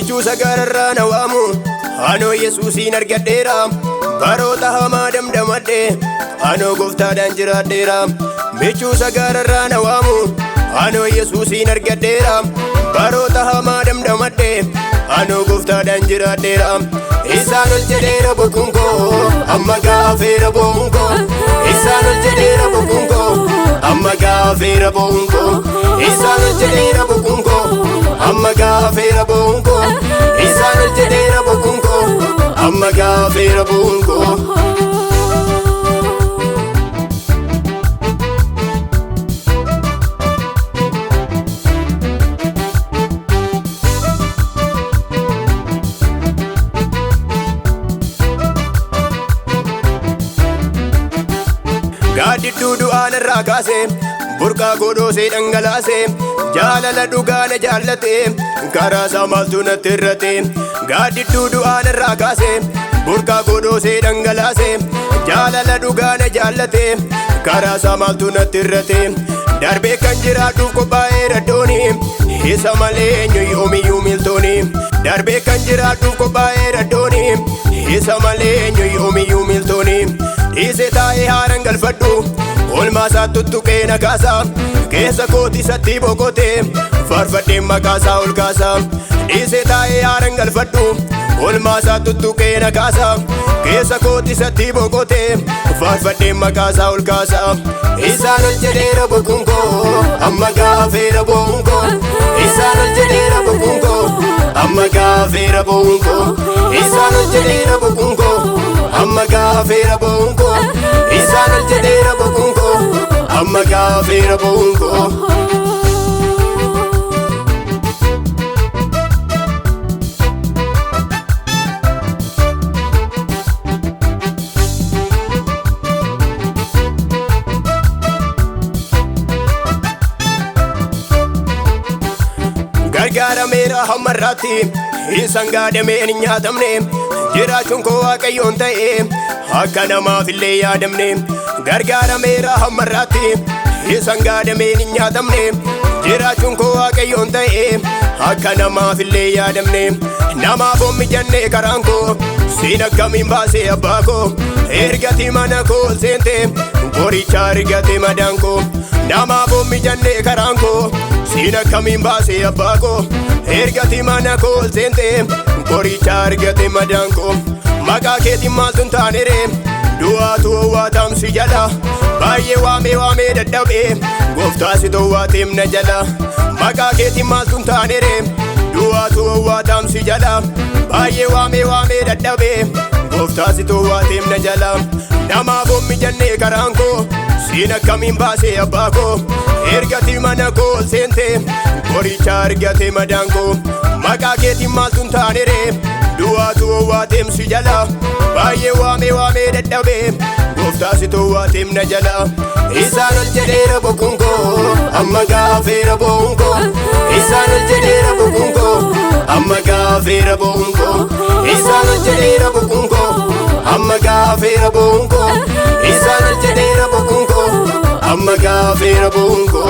michuu sagararraa na waamu anoo Yesuusiin argadheera baroota hamaa damdamadhe anoo gooftaadhaan jiraadheera michuu sagararraa na waamu anoo Yesuusiin argadheera baroota hamaa damdamadhe anoo gooftaadhaan jiraadheera Isaan ol jedheera boquunko amma gaafeera boquunko Isaan ol jedheera boquunko amma gaafeera boquunko Isaan ol jedheera boquunko amma gaafeera boquunko Isaan ol jedheera boquunko amma gaafeera boquunko Gaaddidduu du'aan irraa kaase burqaa godhoosee dhangalaase jaalala dhugaa na jaallate karaa isaa maaltu natti irrate Gaaddidduu du'aan irraa kaase burqaa godhoosee dhangalaase jaalala dhugaa na jaallate karaa isaa maaltu natti irrate darbee kan jiraadhuuf qophaa'ee raddooni isa malee eenyu yoomiyyuu miltooni darbee kan jiraadhuuf qophaa'ee raddooni isa malee eenyu yoomiyyuu miltooni Dhiisee taa'ee haaraan galfadhu olmaasaa tuttuqee na kaasa keessa kooti isatti boqotee faarfadheen maqaasaa ol kaasa Dhiisee taa'ee haaraan galfadhu olmaasaa tuttuqee na kaasa keessa kooti isatti boqotee faarfadheen maqaasaa ol kaasa Isaan ol jedheera boquunko amma gaafeera boquunko Isaan ol jedheera boquunko amma gaafeera boquunko Isaan ol jedheera boquunko amma gaafeera boquunko Isaan ol jedheera boquunko amma gaafeera boquunko Gargaarameera hammarraatti isaan gaadamee hin nyaatamne jiraachuun koo waaqayyoon ta'e akka namaaf illee yaadamne Gargaarameera hammarraatti isaan gaadamee hin nyaatamne jiraachuun koo waaqayyoon ta'e akka namaaf illee yaadamne Namaaf mijanne karaan koo siin akkamiin baasee abbaa koo ergati mana koo seente qoricha argate madaan koo Namaaf mijanne karaan koo siin akkamiin baasee abbaa koo ergati mana koo seente qoricha argate madaan koo Maqaa keetiin maaltu hin taane ree du'aatu owwaatamsi jala baay'ee waamee dadhabee gooftaa si towwaateem na jala Maqaa keetiin maaltu hin taane ree du'aatu owwaatamsi jala baay'ee waamee dadhabee gooftaa si towwaateem na jala Namaaf mijanne karaan koo siin akkamiin baasee abbaa koo ergati mana koo seente qoricha argate madaan koo Maqaa keetiin maaltu hin taane ree du'aatu owwaateem si jala baay'ee waamee dadhabee gooftaa si towwaateem na jala Isaan ol jedheera boquunko amma gaafeera boquunko Isaan ol jedheera boquunko amma gaafeera boquunko Isaan ol jedheera boquunko amma gaafeera boquunko Isaan ol jedheera boquunko amma gaafeera boquunko